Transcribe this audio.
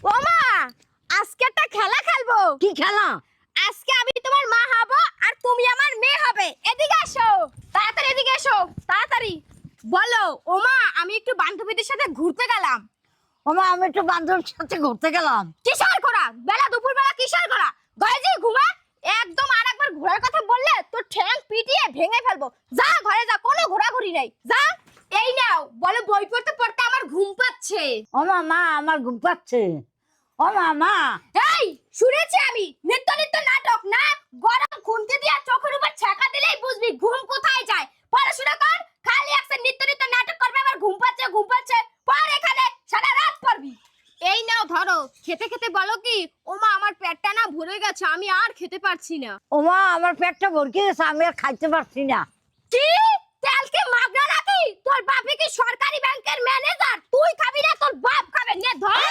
ও মা, আজকে একটা খেলা খেলবো। কি খেলা? আজকে আমি তোমার মা হব আর তুমি আমার মেয়ে হবে। এদিকে আসো, তাড়াতাড়ি এদিকে এসো, তাড়াতাড়ি বলো। ও মা, আমি একটু বান্ধবীদের সাথে ঘুরতে গেলাম। ওমা, আমি একটু বান্ধবীর সাথে ঘুরতে গেলাম। কিসের ঘোরা? বেলা দুপুর বেলা কিসের ঘোরা? ঘরে যে ঘুমা। একদম আরেকবার ঘোরার কথা বললে তোর ঠ্যাং পিটিয়ে ভেঙে ফেলবো। যা ঘরে যা, কোনো ঘোরাঘুরি নেই, যা। এই নাও, বলো বই পড়তে পড়তে আমার ঘুম পাচ্ছে। ওমা মা, আমার ঘুম পাচ্ছে। ওমা মা। এই, শুনেছি আমি নিত্য নিত্য নাটক না। গরম খুন্তি দিয়া চোখের উপর ছ্যাঁকা দিলেই বুঝবি ঘুম কোথায় যায়। পড়াশোনা কর, খালি একটা নিত্য নিত্য নাটক করবে আবার ঘুম পাচ্ছে ঘুম পাচ্ছে। পড় এখানে, সারা রাত পড়বি। এই নাও ধরো, খেতে খেতে বলো কি, ওমা আমার পেটটা না ভরে গেছে, আমি আর খেতে পারছি না। ওমা, আমার পেটটা ভরকে গেছে, আমি আর খাইতে পারছি না। কি? তেলকে মাগনা নাকি? তোর বাপে কি সরকারি ব্যাংকের ম্যানেজার? তুই খাবি না, তোর বাপ খাবে। নে ধর।